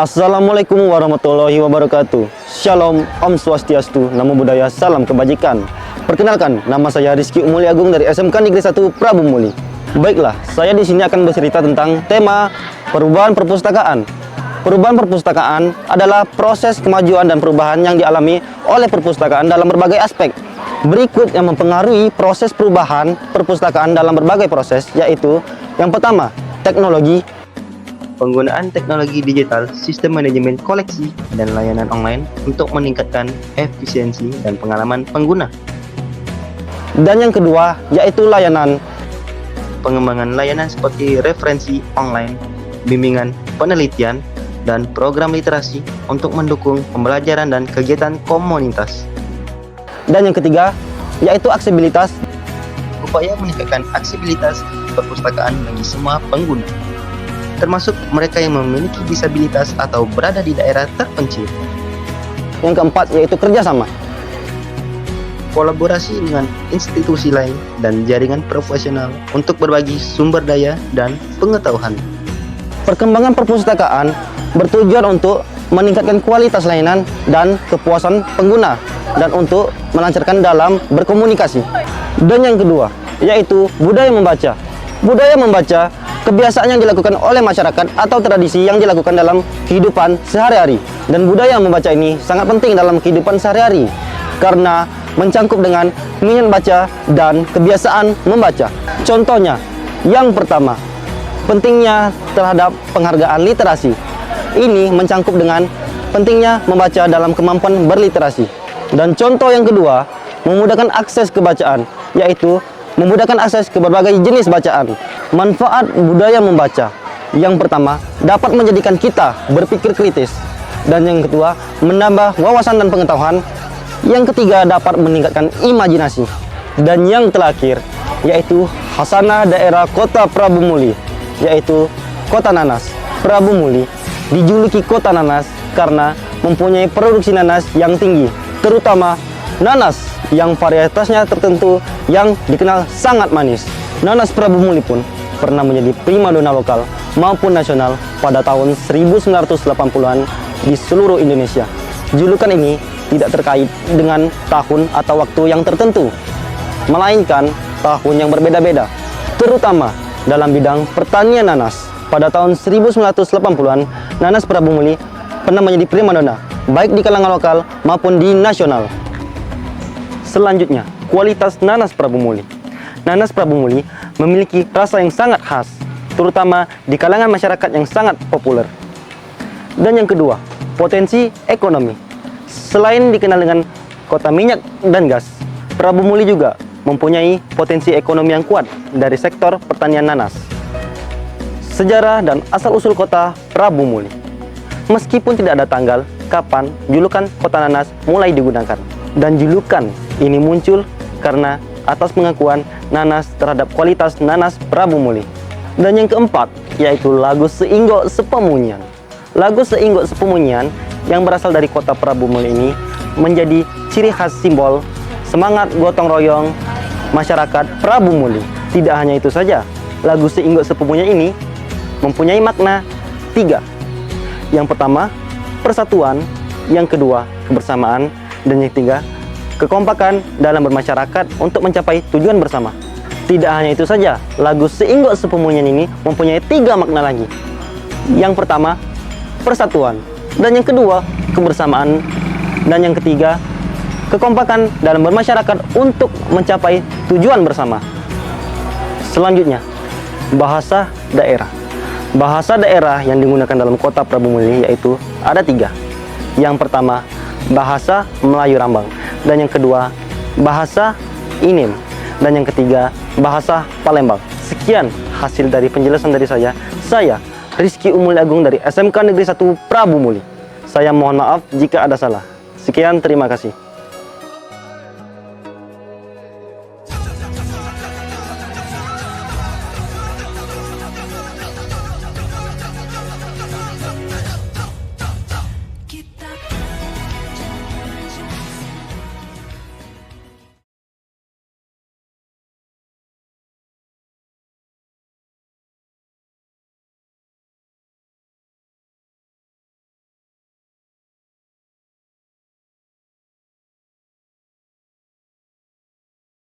Assalamualaikum warahmatullahi wabarakatuh. Shalom, Om Swastiastu, Namo Buddhaya, Salam Kebajikan. Perkenalkan, nama saya Rizky Umuli Agung dari SMK Negeri 1 Prabu Muli. Baiklah, saya di sini akan bercerita tentang tema perubahan perpustakaan. Perubahan perpustakaan adalah proses kemajuan dan perubahan yang dialami oleh perpustakaan dalam berbagai aspek. Berikut yang mempengaruhi proses perubahan perpustakaan dalam berbagai proses, yaitu yang pertama, teknologi. Penggunaan teknologi digital, sistem manajemen koleksi, dan layanan online untuk meningkatkan efisiensi dan pengalaman pengguna. Dan yang kedua, yaitu layanan. Pengembangan layanan seperti referensi online, bimbingan penelitian, dan program literasi untuk mendukung pembelajaran dan kegiatan komunitas. Dan yang ketiga, yaitu aksesibilitas. Upaya meningkatkan aksesibilitas perpustakaan bagi semua pengguna, termasuk mereka yang memiliki disabilitas atau berada di daerah terpencil. Yang keempat, yaitu kerjasama. Kolaborasi dengan institusi lain dan jaringan profesional untuk berbagi sumber daya dan pengetahuan. Perkembangan perpustakaan bertujuan untuk meningkatkan kualitas layanan dan kepuasan pengguna, dan untuk melancarkan dalam berkomunikasi. Dan yang kedua, yaitu budaya membaca. Budaya membaca kebiasaan yang dilakukan oleh masyarakat atau tradisi yang dilakukan dalam kehidupan sehari-hari. Dan budaya membaca ini sangat penting dalam kehidupan sehari-hari karena mencangkup dengan minat baca dan kebiasaan membaca. Contohnya, yang pertama, pentingnya terhadap penghargaan literasi. Ini mencangkup dengan pentingnya membaca dalam kemampuan berliterasi. Dan contoh yang kedua, memudahkan akses ke bacaan, yaitu memudahkan akses ke berbagai jenis bacaan. Manfaat budaya membaca. Yang pertama, dapat menjadikan kita berpikir kritis. Dan yang kedua, menambah wawasan dan pengetahuan. Yang ketiga, dapat meningkatkan imajinasi. Dan yang terakhir, yaitu Hasanah daerah Kota Prabu Muli, yaitu Kota Nanas. Prabu Muli dijuluki Kota Nanas karena mempunyai produksi nanas yang tinggi, terutama nanas yang varietasnya tertentu yang dikenal sangat manis. Nanas Prabu Muli pun pernah menjadi primadona lokal maupun nasional pada tahun 1980-an di seluruh Indonesia. Julukan ini tidak terkait dengan tahun atau waktu yang tertentu, melainkan tahun yang berbeda-beda, terutama dalam bidang pertanian nanas. Pada tahun 1980-an, nanas Prabu Muli pernah menjadi primadona, baik di kalangan lokal maupun di nasional. Selanjutnya, kualitas nanas Prabu Muli. Nanas Prabu Muli memiliki rasa yang sangat khas, terutama di kalangan masyarakat yang sangat populer. Dan yang kedua, potensi ekonomi. Selain dikenal dengan kota minyak dan gas, Prabu Muli juga mempunyai potensi ekonomi yang kuat dari sektor pertanian nanas. Sejarah dan asal-usul kota Prabu Muli. Meskipun tidak ada tanggal kapan julukan kota nanas mulai digunakan, dan julukan ini muncul karena atas pengakuan nanas terhadap kualitas nanas Prabu Muli. Dan yang keempat, yaitu lagu Seinggo Sepemunyian. Lagu Seinggo Sepemunyian yang berasal dari kota Prabu Muli ini menjadi ciri khas simbol semangat gotong royong masyarakat Prabu Muli. Tidak hanya itu saja, lagu Seinggo Sepemunyian ini mempunyai makna 3. Yang pertama, persatuan. Yang kedua, kebersamaan. Dan yang ketiga, kekompakan dalam bermasyarakat untuk mencapai tujuan bersama. Tidak hanya itu saja, lagu Seinggo Sepemunyian ini mempunyai 3 makna lagi. Yang pertama, persatuan. Dan yang kedua, kebersamaan. Dan yang ketiga, kekompakan dalam bermasyarakat untuk mencapai tujuan bersama. Selanjutnya, bahasa daerah. Bahasa daerah yang digunakan dalam kota Prabu Muli yaitu ada 3. Yang pertama, bahasa Melayu Rambang. Dan yang kedua, bahasa Inim. Dan yang ketiga, bahasa Palembang. Sekian hasil dari penjelasan dari saya Rizky Umuli Agung dari SMK Negeri 1 Prabu Muli. Saya mohon maaf jika ada salah. Sekian, terima kasih.